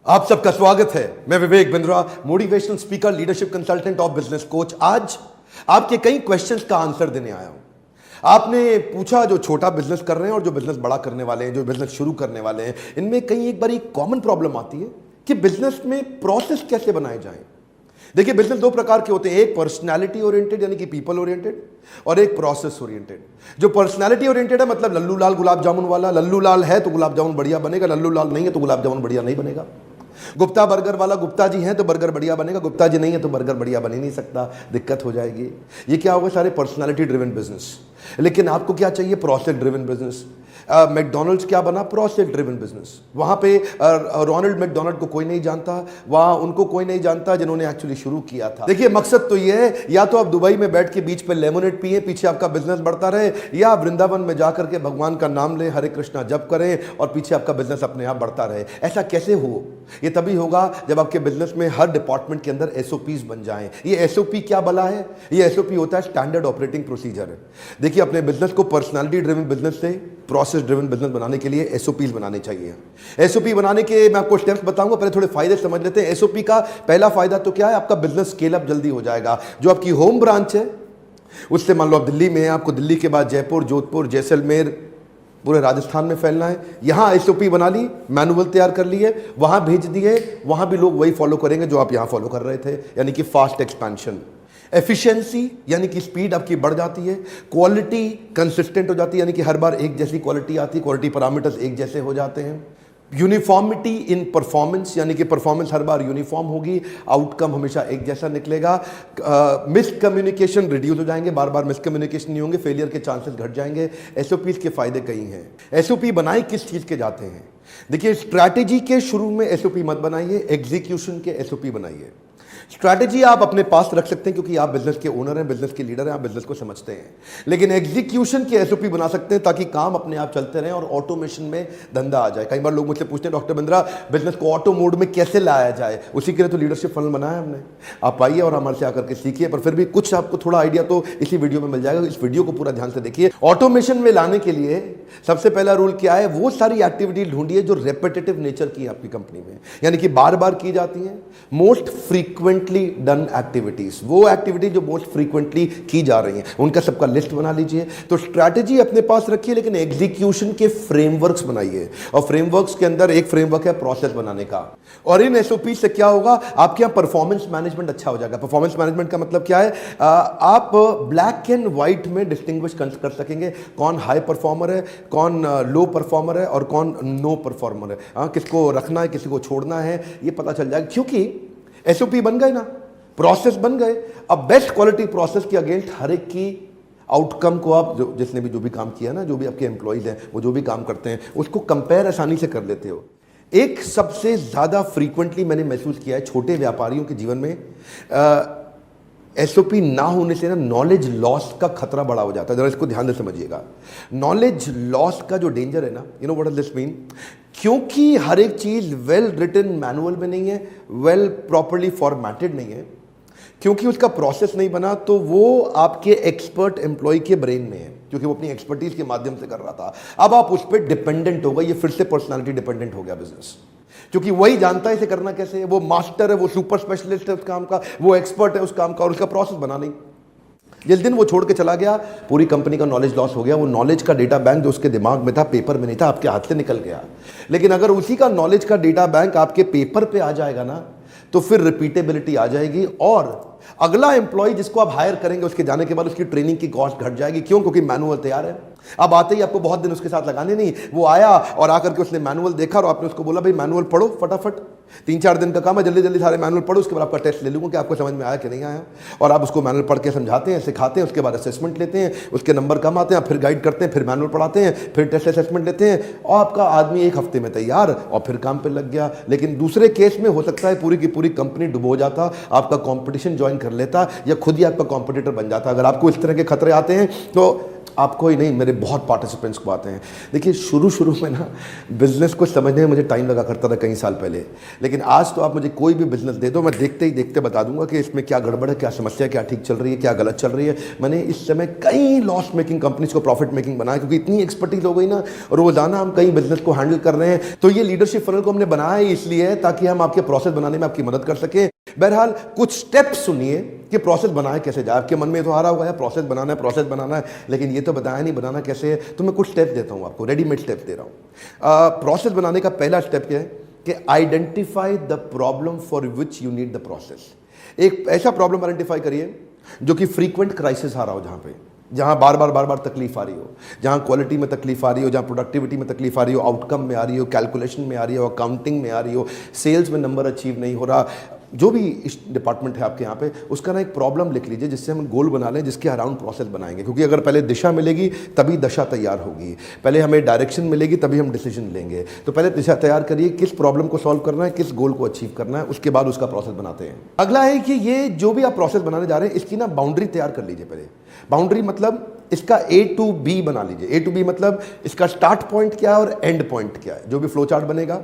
आप सबका स्वागत है। मैं Vivek Bindra, motivational speaker, leadership consultant और बिजनेस कोच। आज आपके कई क्वेश्चंस का आंसर देने आया हूं। आपने पूछा जो छोटा बिजनेस कर रहे हैं और जो बिजनेस बड़ा करने वाले हैं, जो बिजनेस शुरू करने वाले हैं, इनमें कई एक बड़ी कॉमन प्रॉब्लम आती है कि बिजनेस में प्रोसेस कैसे बनाए जाएं। देखिए, बिजनेस दो प्रकार के होते हैं, एक पर्सनालिटी ओरिएंटेड यानी कि पीपल ओरिएंटेड, और एक प्रोसेस ओरिएंटेड। जो पर्सनालिटी ओरिएंटेड है, मतलब लल्लू लाल गुलाब जामुन वाला, लल्लू लाल है तो गुलाब जामुन बढ़िया बनेगा, लल्लू लाल नहीं है तो गुलाब जामुन बढ़िया नहीं बनेगा। गुप्ता बर्गर वाला, गुप्ता जी हैं तो बर्गर बढ़िया बनेगा, गुप्ता जी नहीं है तो बर्गर बढ़िया बन ही नहीं सकता, दिक्कत हो जाएगी। ये क्या होगा? सारे पर्सनालिटी ड्रिवन बिजनेस। लेकिन आपको क्या चाहिए? Process driven business. मैकडोनल्ड्स क्या बना? Process driven business. वहां पे रोनाल्ड मैकडोनल्ड को कोई नहीं जानता, वहां उनको कोई नहीं जानता जिन्होंने एक्चुअली शुरू किया था। देखिए, मकसद तो ये है, या तो आप दुबई में बैठ के बीच पे लेमोनेड पिए, पीछे आपका बिजनेस बढ़ता रहे, या वृंदावन में जाकर के भगवान का नाम लें, हरे कृष्णा जप करें और पीछे आपका बिजनेस अपने आप बढ़ता रहे। ऐसा कैसे हो? ये तभी होगा जब आपके बिजनेस में हर डिपार्टमेंट के अंदर एसओपीज बन जाएं। ये एसओपी क्या बला है? ये एसओपी होता है स्टैंडर्ड ऑपरेटिंग प्रोसीजर। देखिए, अपने बिजनेस को पर्सनालिटी ड्रिवन बिजनेस से प्रोसेस ड्रिवन बिजनेस बनाने के लिए एसओपीज बनाने चाहिए। एसओपी बनाने के मैं आपको स्टेप्स बताऊंगा, पहले थोड़े फायदे समझ लेते हैं। एसओपी का पहला फायदा तो क्या है? आपका बिजनेस स्केल अप जल्दी हो जाएगा। जो आपकी होम ब्रांच है उससे, मान लो आप दिल्ली में हैं, आपको दिल्ली के बाद जयपुर, जोधपुर, जैसलमेर, पूरे राजस्थान में फैलना है। यहां एसओपी बना ली, मैनुअल तैयार कर लिए, वहां भेज दिए, वहां भी लोग वही फॉलो करेंगे जो आप यहां फॉलो कर रहे थे, यानी कि फास्ट एक्सपेंशन। एफिशिएंसी यानी कि स्पीड आपकी बढ़ जाती है। क्वालिटी कंसिस्टेंट हो जाती है, यानी कि हर बार एक जैसी क्वालिटी आती है, क्वालिटी पैरामीटर्स एक जैसे हो जाते हैं। यूनिफॉर्मिटी इन परफॉर्मेंस, यानी कि परफॉर्मेंस हर बार यूनिफॉर्म होगी, आउटकम हमेशा एक जैसा निकलेगा। मिसकम्युनिकेशन रिड्यूस हो जाएंगे, बार बार मिसकम्युनिकेशन नहीं होंगे, फेलियर के चांसेस घट जाएंगे। एसओपीज के फायदे कई हैं। एसओपी बनाए किस चीज के जाते हैं? देखिए, स्ट्रैटेजी के शुरू में एसओपी मत बनाइए, एग्जीक्यूशन के एसओपी बनाइए। स्ट्रैटेजी आप अपने पास रख सकते हैं क्योंकि आप बिजनेस के ओनर हैं, बिजनेस के लीडर हैं, आप बिजनेस को समझते हैं। लेकिन एग्जीक्यूशन के एसओपी बना सकते हैं ताकि काम अपने आप चलते रहें और ऑटोमेशन में धंधा आ जाए। कई बार लोग मुझसे पूछते हैं, डॉक्टर बिंद्रा, बिजनेस को ऑटो मोड में कैसे लाया जाए? उसी के लिए तो लीडरशिप फनल बनाया हमने। आप आइए और हमारे से आकर के सीखिए, पर फिर भी कुछ आपको थोड़ा आइडिया तो इसी वीडियो में मिल जाएगा। इस वीडियो को पूरा ध्यान से देखिए। ऑटोमेशन में लाने के लिए सबसे पहला रूल क्या है? वो सारी एक्टिविटी ढूंढिए जो रेपिटेटिव नेचर की है आपकी कंपनी में, यानी कि बार बार की जाती है। मोस्ट फ्रीक्वेंटली डन एक्टिविटीज, वो एक्टिविटी जो मोस्ट फ्रीक्वेंटली की जा रही हैं, उनका सबका लिस्ट बना लीजिए। तो स्ट्रैटेजी अपने पास रखिए, लेकिन एग्जीक्यूशन के फ्रेमवर्क्स बनाइए। और फ्रेमवर्क्स के अंदर एक फ्रेमवर्क है प्रोसेस बनाने का। और इन एसओपी से क्या होगा? आपके यहां परफॉर्मेंस मैनेजमेंट अच्छा हो जाएगा। परफॉर्मेंस मैनेजमेंट का मतलब क्या है? आप ब्लैक एंड व्हाइट में डिस्टिंग्विश कर सकेंगे कौन हाई परफॉर्मर है, कौन लो परफॉर्मर है और कौन नो परफॉर्मर है। किसको रखना है, किसी को छोड़ना है, ये पता चल जाएगा। क्योंकि एसओपी बन गए ना, प्रोसेस बन गए। अब बेस्ट क्वालिटी प्रोसेस के अगेंस्ट हर एक की आउटकम को आप जिसने भी जो भी काम किया ना, जो भी आपके एम्प्लॉइज हैं, वो जो भी काम करते हैं, उसको कंपेयर आसानी से कर लेते हो। एक सबसे ज्यादा फ्रीक्वेंटली मैंने महसूस किया है छोटे व्यापारियों के जीवन में, एसओपी ना होने से ना नॉलेज लॉस का खतरा बड़ा हो जाता है। जरा इसको ध्यान से समझिएगा। नॉलेज लॉस का जो डेंजर है ना, you know what does this mean? क्योंकि हर एक चीज वेल रिटन मैनुअल में नहीं है, वेल प्रॉपर्ली फॉर्मेटेड नहीं है, क्योंकि उसका प्रोसेस नहीं बना, तो वो आपके एक्सपर्ट एम्प्लॉय के ब्रेन में है, क्योंकि वो अपनी एक्सपर्टीज के माध्यम से कर रहा था। अब आप उस पर डिपेंडेंट हो गए, ये फिर से पर्सनालिटी डिपेंडेंट हो गया बिजनेस, क्योंकि वही जानता है इसे करना कैसे है। वो मास्टर है, वो सुपर स्पेशलिस्ट है उस काम का, वो एक्सपर्ट है उस काम का, और उसका प्रोसेस बना नहीं। जिस दिन वो छोड़ के चला गया, पूरी कंपनी का नॉलेज लॉस हो गया। वो नॉलेज का डेटा बैंक जो उसके दिमाग में था, पेपर में नहीं था, आपके हाथ से निकल गया। लेकिन अगर उसी का नॉलेज का डेटा बैंक आपके पेपर पे आ जाएगा ना, तो फिर रिपीटेबिलिटी आ जाएगी, और अगला एम्प्लॉय जिसको आप हायर करेंगे उसके जाने के बाद उसकी ट्रेनिंग की कॉस्ट घट जाएगी। क्यों? क्योंकि मैनुअल तैयार है। अब आते ही आपको बहुत दिन उसके साथ लगाने नहीं, वो आया और आकर के उसने मैनुअल देखा और आपने उसको बोला, भाई मैनुअल पढ़ो फटाफट, 3-4 दिन का काम है, जल्दी जल्दी सारे मैनुअल पढ़ो, उसके बाद आपका टेस्ट ले लूंगा कि आपको समझ में आया कि नहीं आया। और आप उसको मैनुअल पढ़ के समझाते हैं, सिखाते हैं, उसके बाद असेसमेंट लेते हैं, उसके नंबर कम आते हैं, फिर गाइड करते हैं, फिर मैनुअल पढ़ाते हैं, फिर टेस्ट असेसमेंट लेते हैं, और आपका आदमी 1 हफ्ते में तैयार और फिर काम पर लग गया। लेकिन दूसरे केस में हो सकता है पूरी की पूरी कंपनी डुबो जाता, आपका कॉम्पिटिशन ज्वाइन कर लेता, या खुद ही आपका कॉम्पिटिटर बन जाता। अगर आपको इस तरह के खतरे आते हैं तो आपको ही नहीं, मेरे बहुत पार्टिसिपेंट्स को आते हैं। देखिए शुरू में ना बिजनेस को समझने में मुझे टाइम लगा करता था कई साल पहले, लेकिन आज तो आप मुझे कोई भी बिजनेस दे दो, मैं देखते ही देखते बता दूंगा कि इसमें क्या गड़बड़ है, क्या समस्या, क्या ठीक चल रही है, क्या गलत चल रही है। मैंने इस समय कई लॉस मेकिंग कंपनीज को प्रॉफिट मेकिंग बनाया, क्योंकि इतनी एक्सपर्टीज हो गई ना, रोजाना हम कई बिजनेस को हैंडल कर रहे हैं। तो ये लीडरशिप फनल को हमने बनाया इसलिए ताकि हम आपके प्रोसेस बनाने में आपकी मदद कर सके। बहरहाल कुछ स्टेप्स सुनिए कि प्रोसेस बनाए कैसे जाए। आपके मन में तो आ रहा होगा यार प्रोसेस बनाना है, लेकिन ये तो बताया नहीं बनाना कैसे है। तो मैं कुछ स्टेप्स देता हूं आपको, रेडीमेड स्टेप्स दे रहा हूं। प्रोसेस बनाने का पहला स्टेप क्या है कि identify the problem for which you need the process. एक ऐसा प्रॉब्लम आइडेंटिफाई करिए जो कि फ्रीक्वेंट क्राइसिस आ रहा हो, जहां बार बार तकलीफ आ रही हो, जहां क्वालिटी में तकलीफ आ रही हो, जहां प्रोडक्टिविटी में तकलीफ आ रही हो, आउटकम में आ रही हो, कैलकुलेशन में आ रही हो, अकाउंटिंग में आ रही हो, सेल्स में नंबर अचीव नहीं हो रहा, जो भी इस डिपार्टमेंट है आपके यहाँ पे, उसका ना एक प्रॉब्लम लिख लीजिए जिससे हम गोल बना लें, जिसके अराउंड प्रोसेस बनाएंगे। क्योंकि अगर पहले दिशा मिलेगी तभी दशा तैयार होगी, पहले हमें डायरेक्शन मिलेगी तभी हम डिसीजन लेंगे। तो पहले दिशा तैयार करिए, किस प्रॉब्लम को सॉल्व करना है, किस गोल को अचीव करना है, उसके बाद उसका प्रोसेस बनाते हैं। अगला है कि ये जो भी आप प्रोसेस बनाने जा रहे हैं इसकी ना बाउंड्री तैयार कर लीजिए। पहले बाउंड्री मतलब इसका A to B बना लीजिए। A to B मतलब इसका स्टार्ट पॉइंट क्या है और एंड पॉइंट क्या है। जो भी फ्लो चार्ट बनेगा,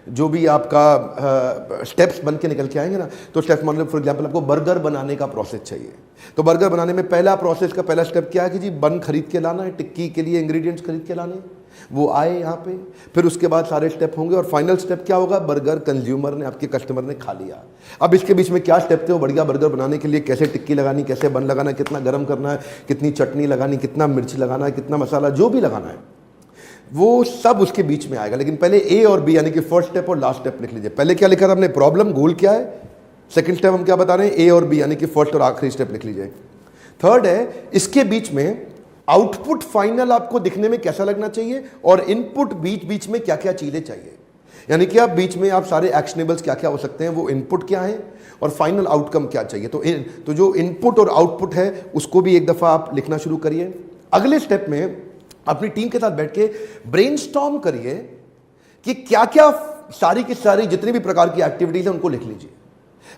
जो भी आपका स्टेप्स बन के निकल के आएंगे ना, तो स्टेप्स मतलब फॉर एग्जांपल आपको बर्गर बनाने का प्रोसेस चाहिए, तो बर्गर बनाने में पहला प्रोसेस का पहला स्टेप क्या है कि जी बन खरीद के लाना है, टिक्की के लिए इंग्रेडिएंट्स खरीद के लाने हैं, वो आए यहाँ पे, फिर उसके बाद सारे स्टेप होंगे और फाइनल स्टेप क्या होगा, बर्गर कंज्यूमर ने, आपके कस्टमर ने खा लिया। अब इसके बीच में क्या स्टेप थे, वो बढ़िया बर्गर बनाने के लिए कैसे टिक्की लगानी, कैसे बन लगाना, कितना गर्म करना है, कितनी चटनी लगानी, कितना मिर्च लगाना है, कितना मसाला, जो भी लगाना है वो सब उसके बीच में आएगा। लेकिन पहले ए और बी यानी कि फर्स्ट स्टेप और लास्ट स्टेप लिख लीजिए। पहले क्या लिखा था हमने, प्रॉब्लम, गोल क्या है, सेकंड स्टेप हम क्या बता रहे हैं, ए और बी यानी कि फर्स्ट और आखिरी स्टेप लिख लीजिए। थर्ड है इसके बीच में आउटपुट फाइनल आपको दिखने में कैसा लगना चाहिए और इनपुट बीच बीच में क्या क्या चीजें चाहिए, यानी कि आप बीच में आप सारे एक्शनेबल्स क्या क्या हो सकते हैं, वो इनपुट क्या है और फाइनल आउटकम क्या चाहिए। तो जो इनपुट और आउटपुट है उसको भी एक दफा आप लिखना शुरू करिए। अगले स्टेप में अपनी टीम के साथ बैठ के ब्रेनस्टॉर्म करिए कि क्या क्या सारी की सारी जितनी भी प्रकार की एक्टिविटीज है उनको लिख लीजिए।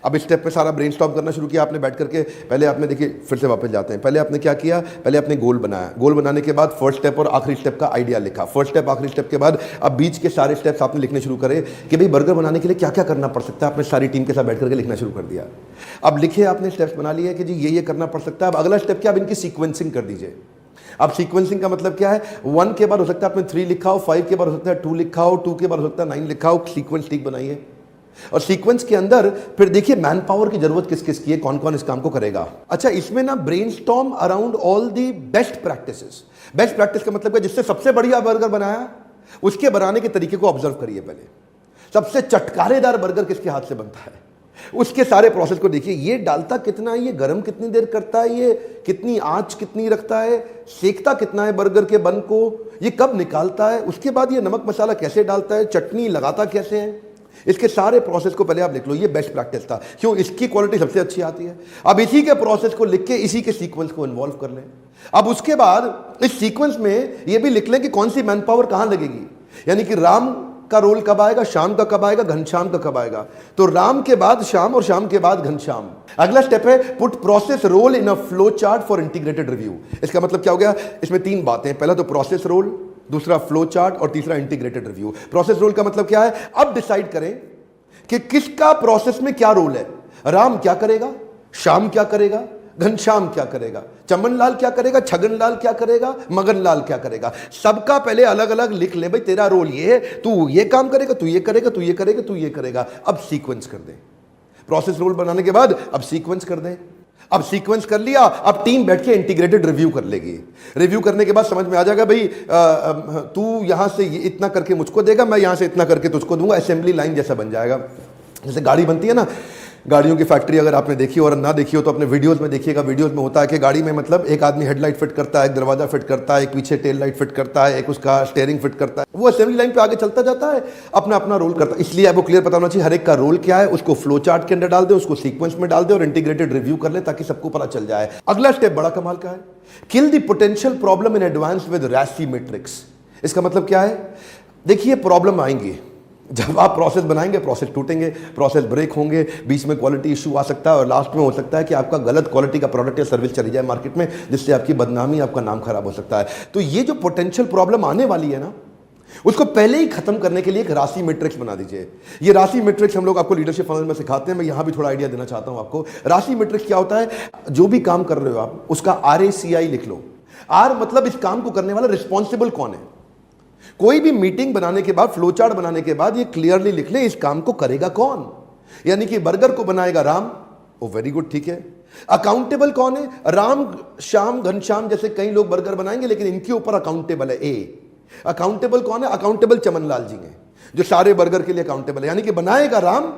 अब इस स्टेप पे सारा ब्रेनस्टॉर्म करना शुरू किया आपने बैठ करके। पहले आपने देखिए, फिर से वापस जाते हैं, पहले आपने क्या किया, पहले आपने गोल बनाया, गोल बनाने के बाद फर्स्ट स्टेप और आखिरी स्टेप का आइडिया लिखा, फर्स्ट स्टेप आखिरी स्टेप के बाद अब बीच के सारे स्टेप्स आपने लिखने शुरू करे कि भाई बर्गर बनाने के लिए क्या क्या करना पड़ सकता है। आपने सारी टीम के साथ बैठ करके लिखना शुरू कर दिया। अब लिखे आपने स्टेप्स बना लिए कि जी ये करना पड़ सकता है। अब अगला स्टेप क्या, अब इनकी सीक्वेंसिंग कर दीजिए। अब सीक्वेंसिंग का मतलब क्या है, 1 के बाद हो सकता है आपने 3 लिखा हो, 5 के बाद हो सकता है 2 लिखा हो, 2 के बाद हो सकता है 9 लिखा हो। सीक्वेंस ठीक बनाइए और सीक्वेंस के अंदर फिर देखिए मैन पावर की जरूरत किस किस की है, कौन कौन इस काम को करेगा। अच्छा, इसमें ना brainstorm around all the best practices. Best practice का मतलब क्या, जिससे सबसे बढ़िया बर्गर बनाया उसके बनाने के तरीके को ऑब्जर्व करिए। पहले सबसे चटकारेदार बर्गर किसके हाथ से बनता है, उसके सारे प्रोसेस को देखिए। ये डालता कितना है, ये गर्म कितनी देर करता है, ये कितनी आंच कितनी रखता है, सेकता कितना है बर्गर के बन को, ये कब निकालता है, उसके बाद ये नमक मसाला कैसे डालता है, चटनी लगाता कैसे है। इसके सारे प्रोसेस को पहले आप लिख लो। ये बेस्ट प्रैक्टिस था, क्यों, इसकी क्वालिटी सबसे अच्छी आती है। अब इसी के प्रोसेस को लिख के इसी के सीक्वेंस को इन्वॉल्व कर लें। अब उसके बाद इस सीक्वेंस में ये भी लिख लें कि कौन सी मैन पावर कहां लगेगी, यानी कि राम का रोल कब आएगा, शाम का कब आएगा, घनश्याम का कब आएगा। तो राम के बाद शाम और शाम के बाद घनश्याम। अगला स्टेप है put process role in a flow chart for integrated review. इसका मतलब क्या हो गया, इसमें 3 बातें, पहला तो प्रोसेस रोल, दूसरा फ्लो चार्ट और तीसरा इंटीग्रेटेड रिव्यू। प्रोसेस रोल का मतलब क्या है, अब डिसाइड करें कि किसका प्रोसेस में क्या रोल है। राम क्या करेगा, श्याम क्या करेगा, घनश्याम क्या करेगा, चमन लाल क्या करेगा, छगन लाल क्या करेगा, मगन लाल क्या करेगा। सबका पहले अलग अलग लिख ले, भाई तेरा रोल ये है, तू ये काम करेगा, तू ये करेगा, तू ये करेगा, तू ये करेगा। अब सीक्वेंस कर दे। प्रोसेस रोल बनाने के बाद अब सीक्वेंस कर दे। अब सीक्वेंस कर लिया, अब टीम बैठ के इंटीग्रेटेड रिव्यू कर लेगी। रिव्यू करने के बाद समझ में आ जाएगा, भाई तू यहां से इतना करके मुझको देगा, मैं यहां से इतना करके तुझको दूंगा। असेंबली लाइन जैसा बन जाएगा। जैसे गाड़ी बनती है ना, गाड़ियों की फैक्ट्री अगर आपने देखी हो और ना देखी हो तो अपने वीडियोस में देखिएगा। वीडियोस में होता है कि गाड़ी में मतलब एक आदमी हेडलाइट फिट करता है, एक दरवाजा फिट करता है, एक पीछे टेल लाइट फिट करता है, एक उसका स्टीयरिंग फिट करता है। वो असेंबली लाइन पे आगे चलता जाता है, अपना अपना रोल करता है। इसलिए आपको क्लियर पता होना चाहिए हर एक का रोल क्या है, उसको फ्लो चार्ट के अंदर डाल दे, उसको सीक्वेंस में डाल दे और इंटीग्रेटेड रिव्यू कर ले ताकि सबको पता चल जाए। अगला स्टेप बड़ा कमाल का है, kill the potential problem in advance with RACI matrix. इसका मतलब क्या है, देखिए प्रॉब्लम आएंगी, जब आप प्रोसेस बनाएंगे प्रोसेस टूटेंगे, प्रोसेस ब्रेक होंगे, बीच में क्वालिटी इशू आ सकता है और लास्ट में हो सकता है कि आपका गलत क्वालिटी का प्रोडक्ट या सर्विस चली जाए मार्केट में, जिससे आपकी बदनामी, आपका नाम खराब हो सकता है। तो ये जो पोटेंशियल प्रॉब्लम आने वाली है ना, उसको पहले ही खत्म करने के लिए एक राशि मैट्रिक्स बना दीजिए। ये राशि मैट्रिक्स हम लोग आपको लीडरशिप फनल में सिखाते हैं। मैं यहां भी थोड़ा आइडिया देना चाहता हूं आपको। राशि मैट्रिक्स क्या होता है? जो भी काम कर रहे हो आप, उसका RACI लिख लो। आर मतलब इस काम को करने वाला रिस्पॉन्सिबल कौन है। कोई भी मीटिंग बनाने के बाद, फ्लो चार्ट बनाने के बाद ये क्लियरली लिख ले इस काम को करेगा कौन। यानी कि बर्गर को बनाएगा राम, ओ वेरी गुड, ठीक है। अकाउंटेबल कौन है? राम, श्याम, घनश्याम जैसे कई लोग बर्गर बनाएंगे, लेकिन इनके ऊपर अकाउंटेबल है ए। अकाउंटेबल कौन है? अकाउंटेबल चमनलाल जी हैं, जो सारे बर्गर के लिए अकाउंटेबल है। यानी कि बनाएगा राम,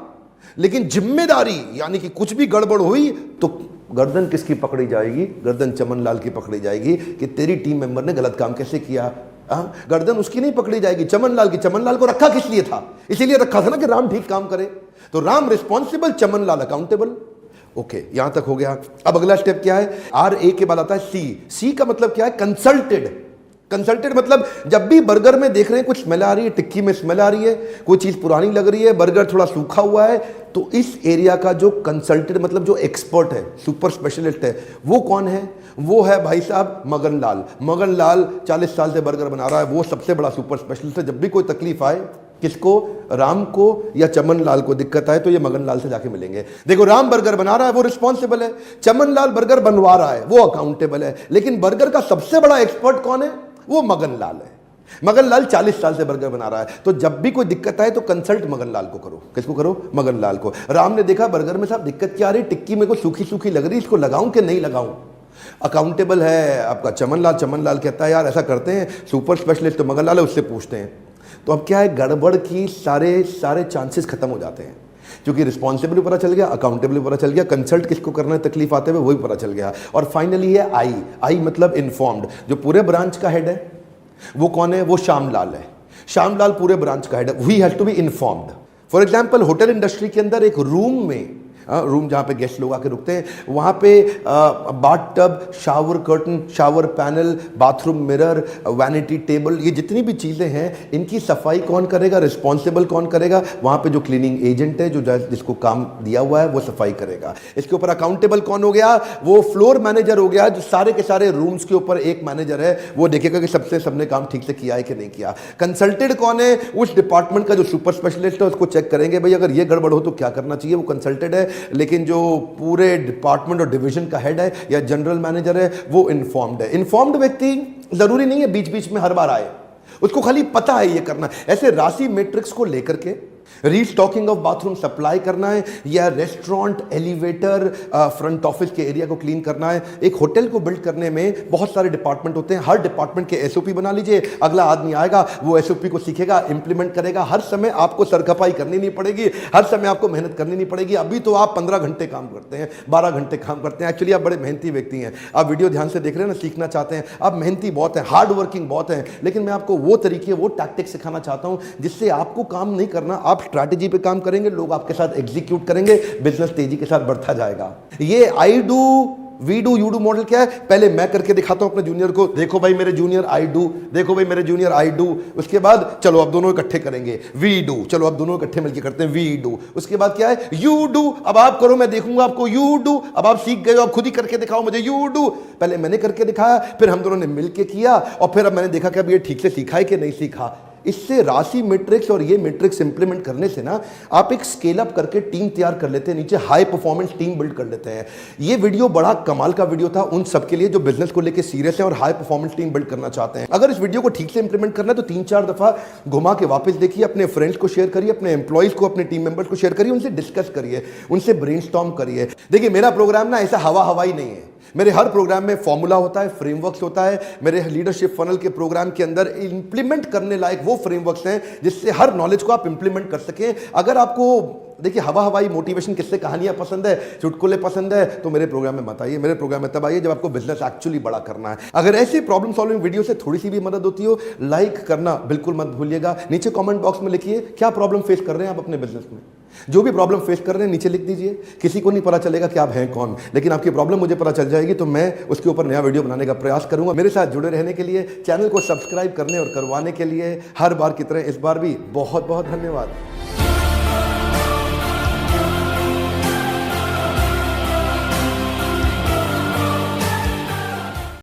लेकिन जिम्मेदारी, यानी कि कुछ भी गड़बड़ हुई तो गर्दन किसकी पकड़ी जाएगी? गर्दन चमनलाल की पकड़ी जाएगी कि तेरी टीम मेंबर ने गलत काम कैसे किया। गर्दन उसकी नहीं पकड़ी जाएगी, चमनलाल की। चमनलाल को रखा किस लिए था? इसीलिए रखा था ना कि राम ठीक काम करे। तो Ram responsible, Chamanlal accountable. Okay, यहां तक हो गया। अब अगला स्टेप क्या है? RA के बाद आता है C का मतलब क्या है? कंसल्टेड। कंसल्टेड मतलब जब भी बर्गर में देख रहे हैं कुछ स्मेल आ रही है, टिक्की में स्मेल आ रही है, कोई चीज पुरानी लग रही है, बर्गर थोड़ा सूखा हुआ है, तो इस एरिया का जो कंसल्टेड मतलब जो एक्सपर्ट है, सुपर स्पेशलिस्ट है, वो कौन है? वो है भाई साहब मगन लाल। मगन लाल 40 साल से बर्गर बना रहा है, वो सबसे बड़ा सुपर स्पेशलिस्ट है। जब भी कोई तकलीफ आए, किसको? राम को या चमन लाल को दिक्कत आए, तो ये मगन लाल से जाके मिलेंगे। देखो, राम बर्गर बना रहा है, वो रिस्पॉन्सिबल है। चमन लाल बर्गर बनवा रहा है, वो अकाउंटेबल है। लेकिन बर्गर का सबसे बड़ा एक्सपर्ट कौन है? वो मगन लाल है। मगन लाल 40 साल से बर्गर बना रहा है। तो जब भी कोई दिक्कत आए तो कंसल्ट मगन लाल को करो। किसको करो? मगन लाल को। राम ने देखा बर्गर में साहब दिक्कत क्या आ रही, टिक्की मेरे को सूखी सूखी लग रही, इसको लगाऊं कि नहीं लगाऊं। अकाउंटेबल है आपका चमन लाल। चमन लाल कहता है यार ऐसा करते हैं, सुपर स्पेशलिस्ट तो मगन लाल है, उससे पूछते हैं। तो अब क्या है, गड़बड़ की सारे चांसेस खत्म हो जाते हैं, क्योंकि रिस्पॉन्सिबल पता चल गया, अकाउंटेबल पता चल गया, कंसल्ट किसको करना है तकलीफ आते हुए वही पता चल गया। और फाइनली है आई मतलब इन्फॉर्म्ड। जो पूरे ब्रांच का हेड है वो कौन है? वो श्यामलाल है। श्यामलाल पूरे ब्रांच का हेड है, he has to be informed. For example, hotel industry के अंदर एक रूम में, रूम जहाँ पे गेस्ट लोग आके रुकते हैं, वहाँ पे bath tub, shower curtain, shower panel, bathroom mirror, vanity table, ये जितनी भी चीज़ें हैं इनकी सफाई कौन करेगा? रिस्पॉन्सिबल कौन करेगा? वहाँ पे जो क्लीनिंग एजेंट है, जो जिसको काम दिया हुआ है, वो सफाई करेगा। इसके ऊपर अकाउंटेबल कौन हो गया? वो फ्लोर मैनेजर हो गया, जो सारे के सारे रूम्स के ऊपर एक मैनेजर है, वो देखेगा कि सबने काम ठीक से किया है कि नहीं किया। कंसल्टेड कौन है? उस डिपार्टमेंट का जो सुपर स्पेशलिस्ट है, उसको चेक करेंगे भाई अगर ये गड़बड़ हो तो क्या करना चाहिए, वो कंसल्टेड है। लेकिन जो पूरे डिपार्टमेंट और डिवीजन का हेड है या जनरल मैनेजर है, वो इन्फॉर्म्ड है। इन्फॉर्म्ड व्यक्ति जरूरी नहीं है बीच बीच में हर बार आए, उसको खाली पता है ये करना। ऐसे राशि मैट्रिक्स को लेकर के रीस्टॉकिंग ऑफ बाथरूम सप्लाई करना है, या रेस्टोरेंट, एलिवेटर, फ्रंट ऑफिस के एरिया को क्लीन करना है। एक होटल को बिल्ड करने में बहुत सारे डिपार्टमेंट होते हैं, हर डिपार्टमेंट के SOP बना लीजिए। अगला आदमी आएगा, वो SOP को सीखेगा, इंप्लीमेंट करेगा। हर समय आपको सरखपाई करनी नहीं पड़ेगी, हर समय आपको मेहनत करनी नहीं पड़ेगी। अभी तो आप 15 घंटे काम करते हैं, 12 घंटे काम करते हैं। एक्चुअली आप बड़े मेहनती व्यक्ति हैं, आप वीडियो ध्यान से देख रहे हैं ना, सीखना चाहते हैं, आप मेहनती बहुत हैं, हार्ड वर्किंग बहुत हैं। लेकिन मैं आपको वो तरीके, वो टैक्टिक्स सिखाना चाहता हूं जिससे आपको काम नहीं करना, आप स्ट्रैटेजी पे काम करेंगे, लोग आपके साथ एग्जीक्यूट करेंगे, बिजनेस तेजी के साथ बढ़ता जाएगा। ये I do, we do, you do model क्या है? पहले मैं करके दिखाता हूं अपने जूनियर को, देखो भाई मेरे जूनियर आई डू, देखो भाई मेरे जूनियर आई डू। उसके बाद चलो अब दोनों इकट्ठे करेंगे, वी डू, चलो अब दोनों इकट्ठे मिलकर करते हैं, वी डू। उसके बाद क्या है? You do. अब आप करो, मैं देखूंगा आपको, यू डू। अब आप सीख गए हो, आप खुद ही करके दिखाओ मुझे, यू डू। पहले मैंने करके दिखाया, फिर हम दोनों ने मिलकर किया, और फिर अब मैंने देखा कि अब ये ठीक से सीखा है कि नहीं सीखा। इससे राशि मैट्रिक्स और ये मैट्रिक्स इंप्लीमेंट करने से ना आप एक स्केल अप करके टीम तैयार कर लेते हैं, नीचे हाई परफॉर्मेंस टीम बिल्ड कर लेते हैं। ये वीडियो बड़ा कमाल का वीडियो था उन सबके लिए जो बिजनेस को लेकर सीरियस है और हाई परफॉर्मेंस टीम बिल्ड करना चाहते हैं। अगर इस वीडियो को ठीक से इंप्लीमेंट करना है तो 3-4 दफा घुमा के वापस देखिए, अपने फ्रेंड्स को शेयर करिए, अपने एम्प्लॉइज को, अपने टीम मेंबर्स को शेयर करिए, उनसे डिस्कस करिए, उनसे ब्रेनस्टॉर्म करिए। देखिए, मेरा प्रोग्राम ना ऐसा हवाई नहीं है। मेरे हर प्रोग्राम में फॉर्मूला होता है, फ्रेमवर्क्स होता है। मेरे लीडरशिप फनल के प्रोग्राम के अंदर इंप्लीमेंट करने लायक वो फ्रेमवर्क्स हैं जिससे हर नॉलेज को आप इंप्लीमेंट कर सकें। अगर आपको देखिए हवाई मोटिवेशन, किससे कहानियां पसंद है, चुटकुले पसंद है, तो मेरे प्रोग्राम में मत आइए। मेरे प्रोग्राम में तब आइए जब आपको बिजनेस एक्चुअली बड़ा करना है। अगर ऐसी प्रॉब्लम सॉल्विंग वीडियो से थोड़ी सी भी मदद होती हो, लाइक करना बिल्कुल मत भूलिएगा। नीचे कमेंट बॉक्स में लिखिए क्या प्रॉब्लम फेस कर रहे हैं आप अपने बिजनेस में। जो भी प्रॉब्लम फेस कर रहे हैं नीचे लिख दीजिए। किसी को नहीं पता चलेगा कि आप हैं कौन, लेकिन आपकी प्रॉब्लम मुझे पता चल जाएगी तो मैं उसके ऊपर नया वीडियो बनाने का प्रयास करूंगा। मेरे साथ जुड़े रहने के लिए, चैनल को सब्सक्राइब करने और करवाने के लिए हर बार की तरह इस बार भी बहुत बहुत धन्यवाद।